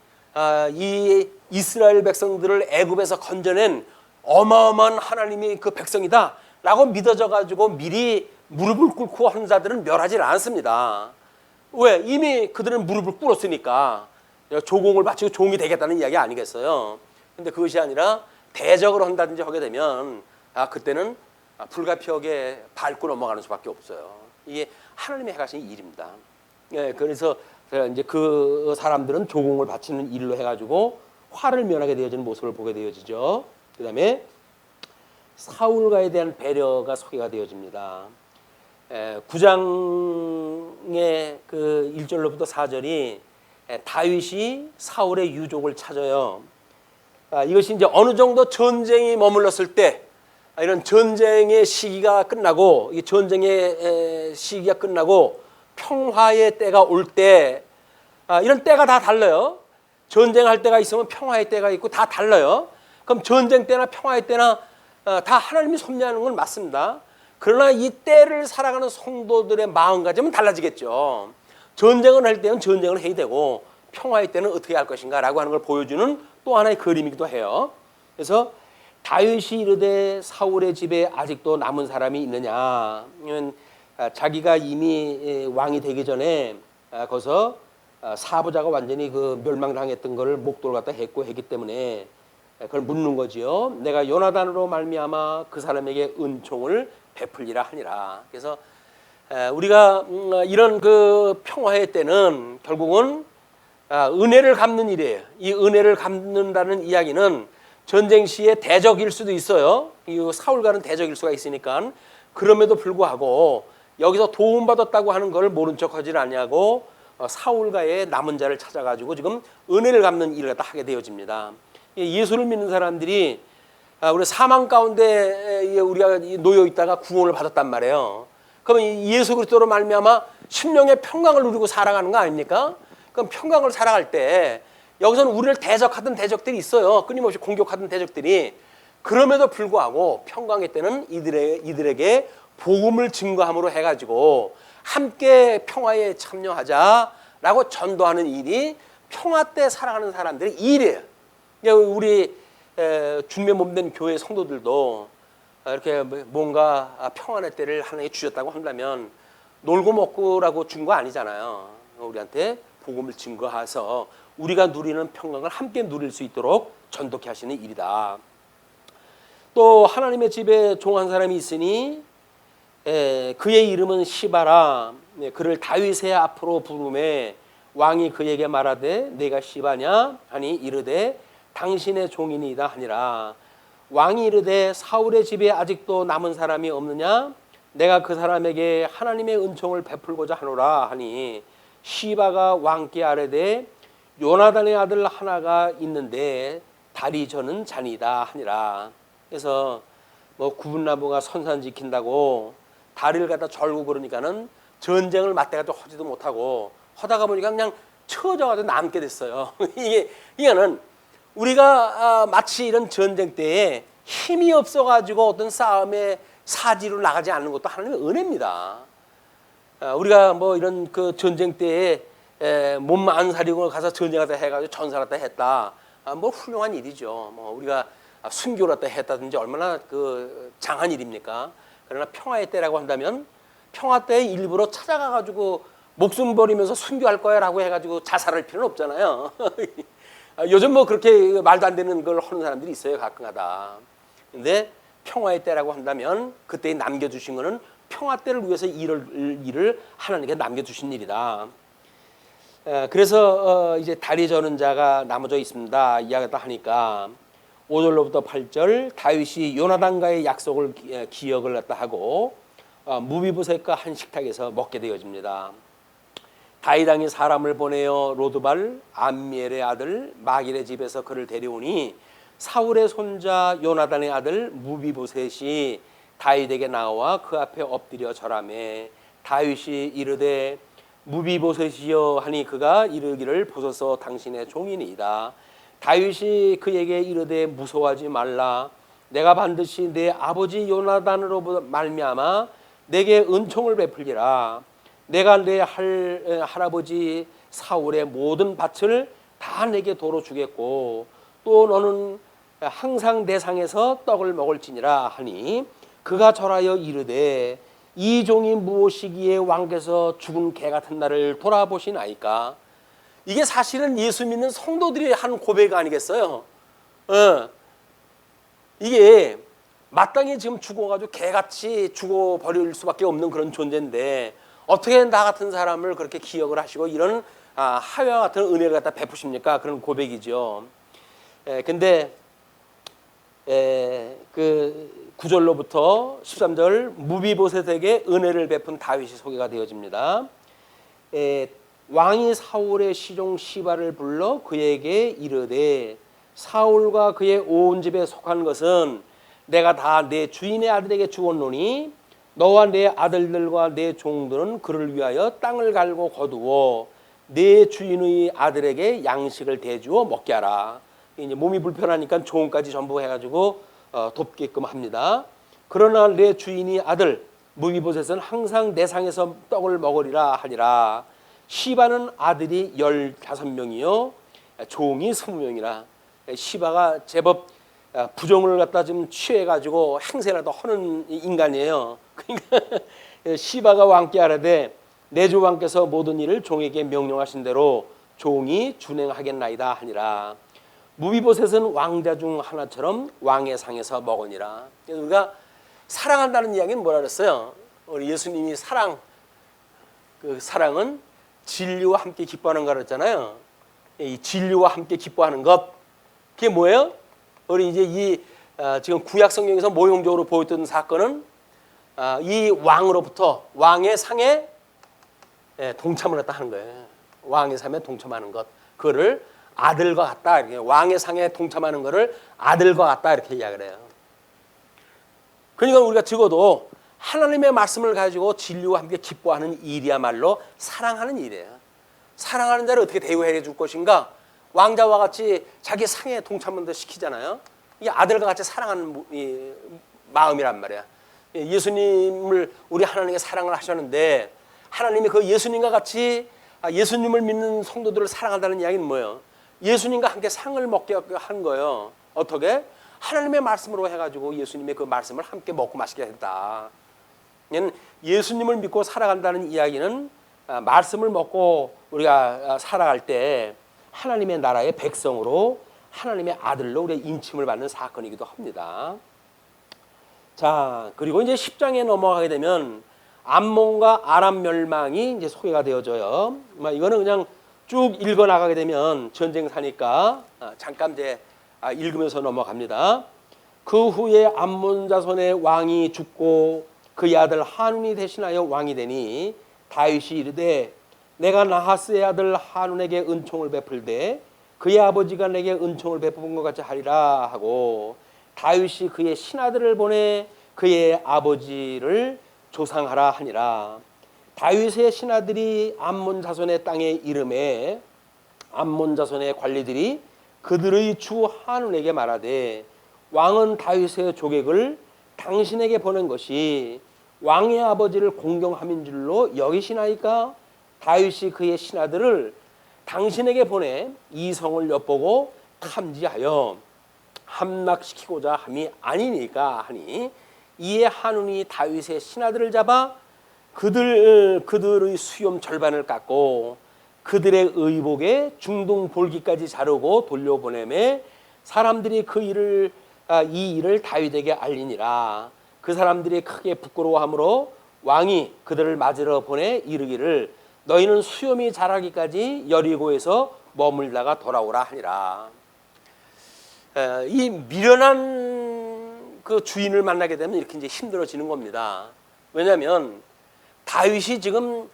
Speaker 1: 이 이스라엘 백성들을 애굽에서 건져낸 어마어마한 하나님이 그 백성이다 라고 믿어져 가지고 미리 무릎을 꿇고 하는 자들은 멸하지 않습니다. 왜? 이미 그들은 무릎을 꿇었으니까 조공을 바치고 종이 되겠다는 이야기 아니겠어요? 근데 그것이 아니라 대적을 한다든지 하게 되면 그때는 불가피하게 밟고 넘어가는 수밖에 없어요. 이게 하나님이 해가신 일입니다. 그래서 이제 그 사람들은 조공을 바치는 일로 해가지고 화를 면하게 되어지는 모습을 보게 되어지죠. 그 다음에 사울과에 대한 배려가 소개가 되어집니다. 9장의 그 1절로부터 4절이 다윗이 사울의 유족을 찾아요. 이것이 이제 어느 정도 전쟁이 머물렀을 때, 이런 전쟁의 시기가 끝나고, 이 전쟁의 시기가 끝나고 평화의 때가 올 때, 이런 때가 다 달라요. 전쟁할 때가 있으면 평화의 때가 있고 다 달라요. 그럼 전쟁 때나 평화의 때나 다 하나님이 섭리하는 건 맞습니다. 그러나 이 때를 살아가는 성도들의 마음가짐은 달라지겠죠. 전쟁을 할 때는 전쟁을 해야 되고 평화의 때는 어떻게 할 것인가 라고 하는 걸 보여주는 또 하나의 그림이기도 해요. 그래서 다윗이 이르되 사울의 집에 아직도 남은 사람이 있느냐. 자기가 이미 왕이 되기 전에 거기서 사부자가 완전히 그 멸망당했던 것을 목도를 갖다 했기 때문에 그걸 묻는 거지요. 내가 요나단으로 말미암아 그 사람에게 은총을 베풀리라 하니라. 그래서 우리가 이런 그 평화의 때는 결국은 은혜를 갚는 일이에요. 이 은혜를 갚는다는 이야기는 전쟁 시에 대적일 수도 있어요. 이 사울과는 대적일 수가 있으니까. 그럼에도 불구하고 여기서 도움받았다고 하는 걸 모른 척하지 아니하고 사울과의 남은 자를 찾아가지고 지금 은혜를 갚는 일을 갖다 하게 되어집니다. 예수를 믿는 사람들이 우리 사망 가운데 우리가 놓여 있다가 구원을 받았단 말이에요. 그러면 예수 그리스도로 말미암아 심령의 평강을 누리고 살아가는 거 아닙니까? 그럼 평강을 살아갈 때 여기서는 우리를 대적하던 대적들이 있어요. 끊임없이 공격하던 대적들이. 그럼에도 불구하고 평강의 때는 이들에게 복음을 증거함으로 해가지고 함께 평화에 참여하자라고 전도하는 일이 평화 때 살아가는 사람들의 일이에요. 우리 준매 몸된 교회 성도들도 이렇게 뭔가 평안의 때를 하나님이 주셨다고 한다면 놀고 먹고라고 준 거 아니잖아요. 우리한테 복음을 증거해서 우리가 누리는 평강을 함께 누릴 수 있도록 전독해 하시는 일이다. 또 하나님의 집에 종한 사람이 있으니 그의 이름은 시바라. 그를 다윗의 앞으로 부르매 왕이 그에게 말하되 내가 시바냐 하니 이르되 당신의 종이니이다 하니라. 왕이 이르되 사울의 집에 아직도 남은 사람이 없느냐? 내가 그 사람에게 하나님의 은총을 베풀고자 하노라 하니 시바가 왕께 아뢰되 요나단의 아들 하나가 있는데 다리 저는 자니다 하니라. 그래서 뭐 구분나무가 선산 지킨다고 다리를 갖다 절고 그러니까는 전쟁을 맞대가지고 하지도 못하고 하다가 보니까 그냥 처져가지고 남게 됐어요. 이거는 우리가 마치 이런 전쟁 때에 힘이 없어가지고 어떤 싸움에 사지로 나가지 않는 것도 하나님의 은혜입니다. 우리가 뭐 이런 그 전쟁 때에 몸 안 사리고 가서 전쟁하다 해가지고 전사하다 했다. 뭐 훌륭한 일이죠. 뭐 우리가 순교를 했다 했다든지 얼마나 그 장한 일입니까? 그러나 평화의 때라고 한다면 평화 때에 일부러 찾아가가지고 목숨 버리면서 순교할 거야라고 해가지고 자살할 필요는 없잖아요. 요즘 뭐 그렇게 말도 안 되는 걸 하는 사람들이 있어요, 가끔가다. 근데 평화의 때라고 한다면 그때 남겨주신 거는 평화 때를 위해서 일을 하나님께 남겨주신 일이다. 그래서 이제 다리 저는 자가 나머져 있습니다. 이야기다 하니까 5절로부터 8절 다윗이 요나단과의 약속을 기억을 했다 하고 무비보셋과 한 식탁에서 먹게 되어집니다. 다윗 왕이 사람을 보내어 로드발 암미엘의 아들 마길의 집에서 그를 데려오니 사울의 손자 요나단의 아들 무비보셋이 다윗에게 나와 그 앞에 엎드려 절하매 다윗이 이르되 무비보셋이여 하니 그가 이르기를 보소서 당신의 종이니이다. 다윗이 그에게 이르되 무서워하지 말라. 내가 반드시 내 아버지 요나단으로 말미암아 내게 은총을 베풀리라. 내가 내 할아버지 사울의 모든 밭을 다 내게 도로 주겠고 또 너는 항상 내 상에서 떡을 먹을지니라 하니 그가 절하여 이르되 이 종이 무엇이기에 왕께서 죽은 개 같은 나를 돌아보시나이까. 이게 사실은 예수 믿는 성도들이 하는 고백 아니겠어요? 이게 마땅히 지금 죽어가지고 개같이 죽어버릴 수밖에 없는 그런 존재인데 어떻게 나 같은 사람을 그렇게 기억을 하시고 이런 하와 같은 은혜를 갖다 베푸십니까? 그런 고백이죠. 근데 그 9절로부터 13절 무비보셋에게 은혜를 베푼 다윗이 소개가 되어집니다. 왕이 사울의 시종 시바를 불러 그에게 이르되 사울과 그의 온 집에 속한 것은 내가 다 내 주인의 아들에게 주었노니 너와 내 아들들과 내 종들은 그를 위하여 땅을 갈고 거두어 내 주인의 아들에게 양식을 대주어 먹게 하라. 이제 몸이 불편하니까 종까지 전부 해가지고 돕게끔 합니다. 그러나 내 주인이 아들 무비보셋은 항상 내 상에서 떡을 먹으리라 하니라. 시바는 아들이 15명이요 종이 20명이라. 시바가 제법 부정을 갖다 좀 취해가지고 행세라도 하는 인간이에요. 그러니까 시바가 왕께 아뢰되 내 주 왕께서 모든 일을 종에게 명령하신 대로 종이 준행하겠나이다 하니라. 무비보셋은 왕자 중 하나처럼 왕의 상에서 먹으니라. 그래서 우리가 사랑한다는 이야기는 뭐라 그랬어요? 우리 예수님이 그 사랑은 진리와 함께 기뻐하는 거 그랬잖아요. 이 진리와 함께 기뻐하는 것, 그게 뭐예요? 우리 이제 지금 구약 성경에서 모형적으로 보였던 사건은 이 왕으로부터 왕의 상에 동참을 했다 하는 거예요. 왕의 상에 동참하는 것, 그거를 아들과 같다. 이렇게 왕의 상에 동참하는 것을 아들과 같다 이렇게 이야기를 해요. 그러니까 우리가 적어도 하나님의 말씀을 가지고 진리와 함께 기뻐하는 일이야말로 사랑하는 일이에요. 사랑하는 자를 어떻게 대우해 줄 것인가? 왕자와 같이 자기 상에 동참도 시키잖아요. 이게 아들과 같이 사랑하는 마음이란 말이야. 예수님을 우리 하나님께 사랑을 하셨는데 하나님이 그 예수님과 같이 예수님을 믿는 성도들을 사랑한다는 이야기는 뭐예요? 예수님과 함께 상을 먹게 한 거예요. 어떻게? 하나님의 말씀으로 해가지고 예수님의 그 말씀을 함께 먹고 마시게 했다. 예수님을 믿고 살아간다는 이야기는 말씀을 먹고 우리가 살아갈 때 하나님의 나라의 백성으로 하나님의 아들로 우리의 인침을 받는 사건이기도 합니다. 자, 그리고 이제 10장에 넘어가게 되면 암몬과 아람 멸망이 이제 소개가 되어져요. 이거는 그냥 쭉 읽어 나가게 되면 전쟁사니까 잠깐 이제 읽으면서 넘어갑니다. 그 후에 암몬 자손의 왕이 죽고 그의 아들 한운이 대신하여 왕이 되니 다윗이 이르되 내가 나하스의 아들 한운에게 은총을 베풀되 그의 아버지가 내게 은총을 베푼 것 같이 하리라 하고 다윗이 그의 신하들을 보내 그의 아버지를 조상하라 하니라. 다윗의 신하들이 암몬 자손의 땅에 이름에 암몬 자손의 관리들이 그들의 주 한운에게 말하되 왕은 다윗의 조객을 당신에게 보낸 것이 왕의 아버지를 공경함인 줄로 여기시나이까? 다윗이 그의 신하들을 당신에게 보내 이 성을 엿보고 탐지하여 함락시키고자 함이 아니니까 하니 이에 한운이 다윗의 신하들을 잡아 그들의 수염 절반을 깎고 그들의 의복에 중동 볼기까지 자르고 돌려보내매 사람들이 이 일을 다윗에게 알리니라. 그 사람들이 크게 부끄러워하므로 왕이 그들을 맞으러 보내 이르기를 너희는 수염이 자라기까지 여리고에서 머물다가 돌아오라 하니라. 이 미련한 그 주인을 만나게 되면 이렇게 이제 힘들어지는 겁니다. 왜냐하면 다윗이 지금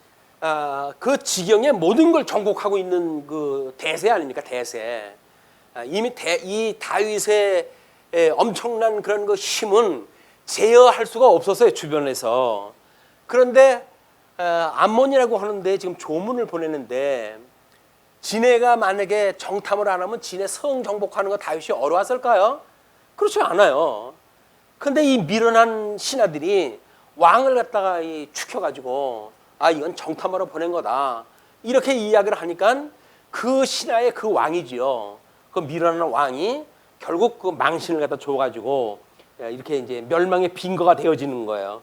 Speaker 1: 그 지경에 모든 걸 정복하고 있는 그 대세 아닙니까? 대세. 이미 이 다윗의 엄청난 그런 그 힘은 제어할 수가 없었어요, 주변에서. 그런데 암몬이라고 하는데 지금 조문을 보내는데 지네가 만약에 정탐을 안 하면 지네 성 정복하는 거 다윗이 어려웠을까요? 그렇지 않아요. 근데 이 미련한 신하들이 왕을 갖다가 축혀가지고 이건 정탐하러 보낸 거다 이렇게 이야기를 하니까 그 신하의 그 왕이지요. 그 미련한 왕이 결국 그 망신을 갖다 줘가지고 이렇게 이제 멸망의 빈거가 되어지는 거예요.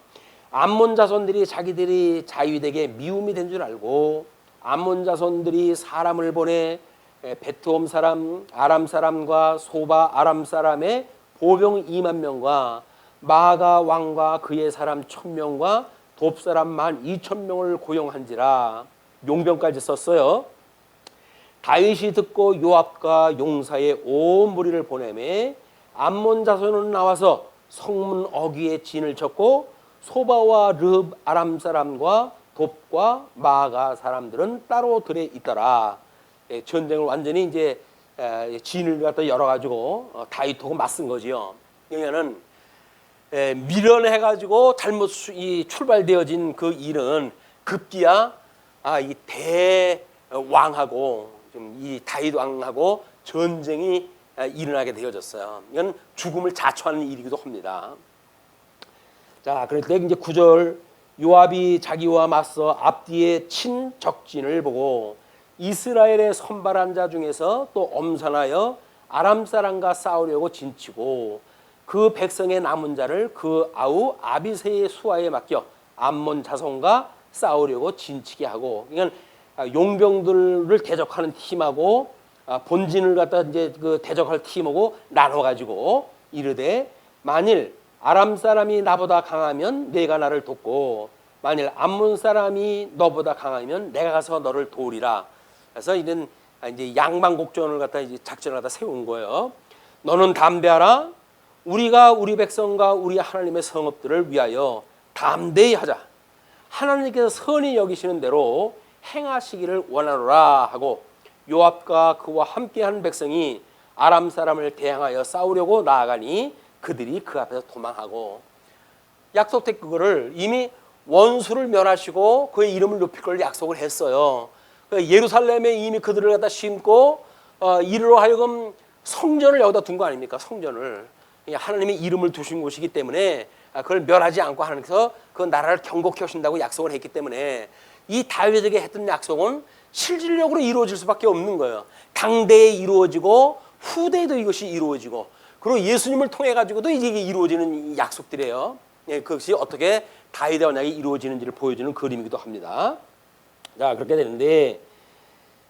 Speaker 1: 암몬 자손들이 자기들이 다윗에게 미움이 된 줄 알고 암몬 자손들이 사람을 보내 베트홈 사람 아람 사람과 소바 아람 사람의 보병 2만 명과 마가 왕과 그의 사람 1000명과 돕 사람 12,000명을 고용한지라. 용병까지 썼어요. 다윗이 듣고 요압과 용사의 온 무리를 보내매 암몬 자손은 나와서 성문 어귀에 진을 쳤고 소바와 르흡 아람 사람과 돕과 마가 사람들은 따로 들에 있더라. 전쟁을 완전히 이제 진을 갖다 열어가지고 다윗하고 맞선 거지요. 그러면은 미련해가지고 잘못 출발되어진 그 일은 급기야 이 대왕하고 이 다윗 왕하고 전쟁이 일어나게 되어졌어요. 이건 죽음을 자초하는 일이기도 합니다. 자, 그럴 때 이제 9절 요압이 자기와 맞서 앞뒤에 친 적진을 보고 이스라엘의 선발한 자 중에서 또 엄선하여 아람 사람과 싸우려고 진치고 그 백성의 남은 자를 그 아우 아비새의 수하에 맡겨 암몬 자손과 싸우려고 진치게 하고, 그러니까 용병들을 대적하는 팀하고 본진을 갖다 이제 그 대적할 팀하고 나눠 가지고 이르되 만일 아람 사람이 나보다 강하면 내가 나를 돕고 만일 암몬 사람이 너보다 강하면 내가 가서 너를 도우리라. 그래서 이런 이제 양방곡전을 갖다 이제 작전을 갖다 세운 거예요. 너는 담대하라. 우리가 우리 백성과 우리 하나님의 성읍들을 위하여 담대히 하자. 하나님께서 선히 여기시는 대로 행하시기를 원하노라 하고 요압과 그와 함께한 백성이 아람 사람을 대항하여 싸우려고 나아가니 그들이 그 앞에서 도망하고, 약속된 그거를 이미 원수를 멸하시고 그의 이름을 높일 걸 약속을 했어요. 예루살렘에 이미 그들을 갖다 심고 이르러 하여금 성전을 여기다 둔 거 아닙니까? 성전을 하나님의 이름을 두신 곳이기 때문에 그걸 멸하지 않고 하나님께서 그 나라를 경고케 하신다고 약속을 했기 때문에 이 다윗에게 했던 약속은 실질적으로 이루어질 수밖에 없는 거예요. 당대에 이루어지고 후대에도 이것이 이루어지고, 그리고 예수님을 통해 가지고도 이게 이루어지는 약속들이에요. 그것이 어떻게 다윗의 언약이 이루어지는지를 보여주는 그림이기도 합니다. 자, 그렇게 되는데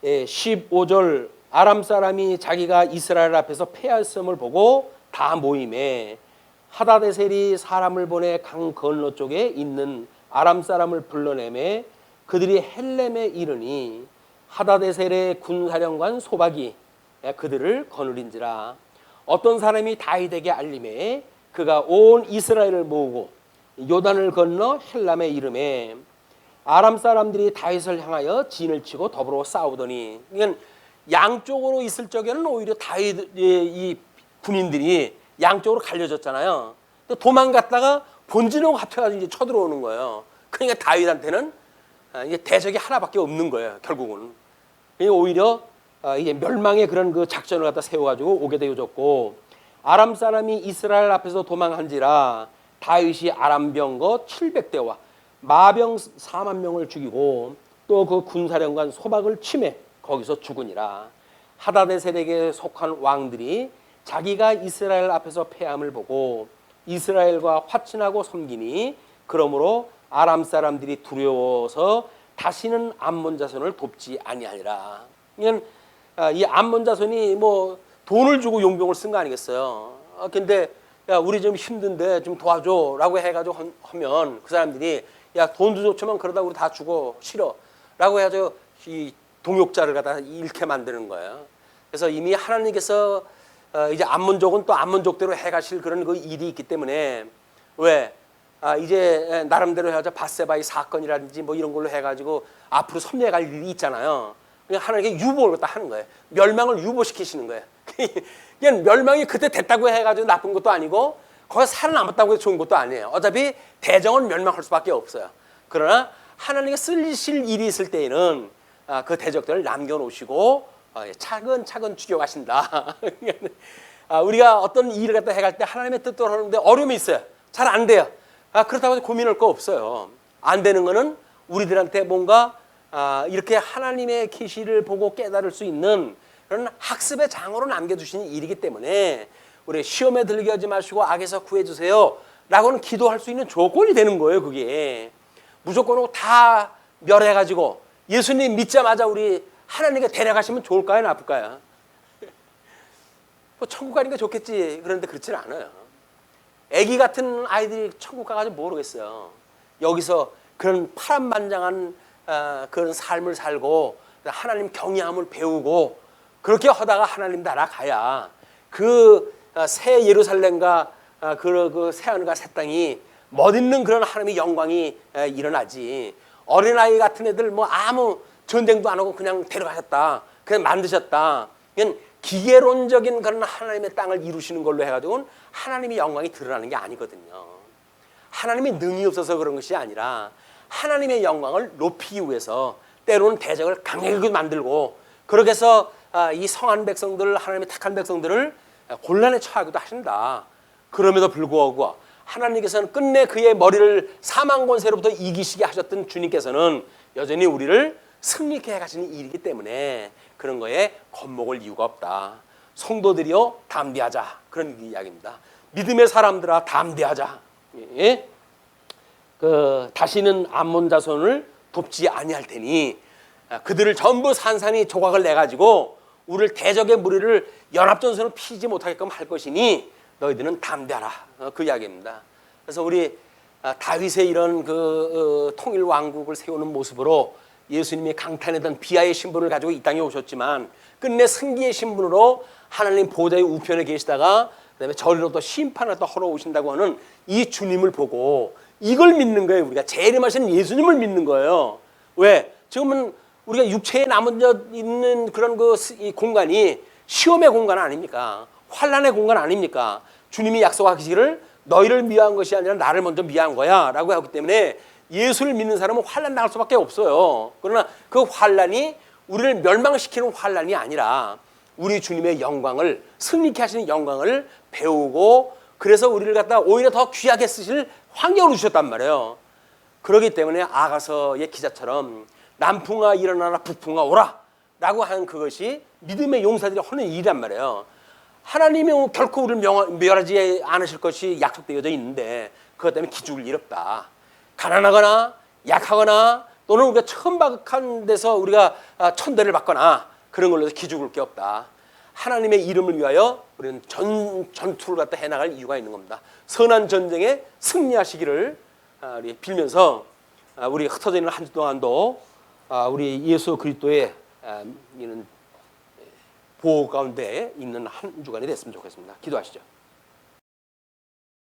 Speaker 1: 15절, 아람 사람이 자기가 이스라엘 앞에서 패하였음을 보고 다 모임에 하다데셀이 사람을 보내 강 건너 쪽에 있는 아람 사람을 불러내매 그들이 헬렘에 이르니 하다데셀의 군사령관 소박이 그들을 거느린지라. 어떤 사람이 다윗에게 알림에 그가 온 이스라엘을 모으고 요단을 건너 헬람에 이르매 아람 사람들이 다윗을 향하여 진을 치고 더불어 싸우더니, 그러니까 양쪽으로 있을 적에는 오히려 다윗의 이 군인들이 양쪽으로 갈려졌잖아요. 또 도망갔다가 본진하고 합쳐가지고 이제 쳐들어오는 거예요. 그러니까 다윗한테는 이게 대적이 하나밖에 없는 거예요. 결국은 오히려 이게 멸망의 그런 그 작전을 갖다 세워가지고 오게 되어졌고, 아람 사람이 이스라엘 앞에서 도망한지라 다윗이 아람 병거 700대와 마병 4만 명을 죽이고 또 그 군사령관 소박을 치매 거기서 죽으니라. 하다데셀에게 속한 왕들이 자기가 이스라엘 앞에서 패함을 보고 이스라엘과 화친하고 섬기니 그러므로 아람 사람들이 두려워서 다시는 암몬 자손을 돕지 아니하니라. 이 암몬 자손이 뭐 돈을 주고 용병을 쓴 거 아니겠어요? 근데 야, 우리 좀 힘든데 좀 도와줘라고 해가지고 하면 그 사람들이 야, 돈도 좋지만 그러다 우리 다 죽어 싫어라고 해가지고 이 동역자를 갖다 잃게 만드는 거예요. 그래서 이미 하나님께서 이제 암몬족은 또 암몬족대로 해가실 그런 그 일이 있기 때문에, 왜 이제 나름대로 해가지고 밧세바의 사건이라든지 뭐 이런 걸로 해가지고 앞으로 섭리해갈 일이 있잖아요. 그냥 하나님께 유보를 갖다 하는 거예요. 멸망을 유보시키시는 거예요. 그냥 멸망이 그때 됐다고 해가지고 나쁜 것도 아니고 거기 살아남았다고 해서 좋은 것도 아니에요. 어차피 대정은 멸망할 수밖에 없어요. 그러나 하나님께 쓰실 일이 있을 때에는 그 대적들을 남겨놓으시고 차근차근 죽여가신다. 우리가 어떤 일을 갖다 해갈 때 하나님의 뜻대로 하는데 어려움이 있어요. 잘 안 돼요. 그렇다고 해서 고민할 거 없어요. 안 되는 거는 우리들한테 뭔가 이렇게 하나님의 계시를 보고 깨달을 수 있는 그런 학습의 장으로 남겨두신 일이기 때문에 우리 시험에 들게 하지 마시고 악에서 구해주세요 라고는 기도할 수 있는 조건이 되는 거예요. 그게 무조건 다 멸해가지고 예수님 믿자마자 우리 하나님께 데려가시면 좋을까요? 나쁠까요? 뭐 천국 가니까 좋겠지. 그런데 그렇지는 않아요. 애기 같은 아이들이 천국 가가지고 모르겠어요. 여기서 그런 파란만장한 그런 삶을 살고 하나님 경외함을 배우고 그렇게 하다가 하나님 나라 가야 그 새 예루살렘과 그 새하늘과 새 땅이 멋있는 그런 하나님의 영광이 일어나지. 어린아이 같은 애들 뭐 아무 전쟁도 안 하고 그냥 데려가셨다, 그냥 만드셨다, 그냥 기계론적인 그런 하나님의 땅을 이루시는 걸로 해가지고는 하나님의 영광이 드러나는 게 아니거든요. 하나님의 능이 없어서 그런 것이 아니라 하나님의 영광을 높이기 위해서 때로는 대적을 강하게 만들고, 그렇게 해서 이 성한 백성들, 하나님의 택한 백성들을 곤란에 처하기도 하신다. 그럼에도 불구하고 하나님께서는 끝내 그의 머리를 사망 권세로부터 이기시게 하셨던 주님께서는 여전히 우리를 승리케 해가시는 일이기 때문에 그런 거에 겁먹을 이유가 없다. 성도들이여 담대하자, 그런 이야기입니다. 믿음의 사람들아 담대하자. 예? 다시는 암몬 자손을 돕지 아니할 테니 그들을 전부 산산이 조각을 내 가지고 우리를 대적의 무리를 연합전선을 피지 못하게끔 할 것이니 너희들은 담대하라. 그 이야기입니다. 그래서 우리 다윗의 이런 통일 왕국을 세우는 모습으로 예수님이 강탄했던 비하의 신분을 가지고 이 땅에 오셨지만 끝내 승기의 신분으로 하나님 보좌의 우편에 계시다가 그다음에 저리로 또 심판을 또 하러 오신다고 하는 이 주님을 보고 이걸 믿는 거예요. 우리가 재림하신 예수님을 믿는 거예요. 왜? 지금은 우리가 육체에 남은 있는 그런 이 공간이 시험의 공간 아닙니까? 환난의 공간 아닙니까? 주님이 약속하시기를 너희를 미워한 것이 아니라 나를 먼저 미워한 거야 라고 하기 때문에 예수를 믿는 사람은 환난 당할 수밖에 없어요. 그러나 그 환난이 우리를 멸망시키는 환난이 아니라 우리 주님의 영광을, 승리케 하시는 영광을 배우고, 그래서 우리를 갖다 오히려 더 귀하게 쓰실 환경을 주셨단 말이에요. 그렇기 때문에 아가서의 기자처럼 남풍아 일어나라 북풍아 오라 라고 하는 그것이 믿음의 용사들이 하는 일이란 말이에요. 하나님이 결코 우리를 멸하지 않으실 것이 약속되어져 있는데 그것 때문에 기죽을 일 없다. 가난하거나 약하거나 또는 우리가 천박한 데서 우리가 천대를 받거나 그런 걸로 기죽을 게 없다. 하나님의 이름을 위하여 우리는 전투를 갖다 해나갈 이유가 있는 겁니다. 선한 전쟁에 승리하시기를 우리 빌면서 우리 흩어져 있는 한 주 동안도 우리 예수 그리스도의 이런 보호 가운데 있는 한 주간이 됐으면 좋겠습니다. 기도하시죠.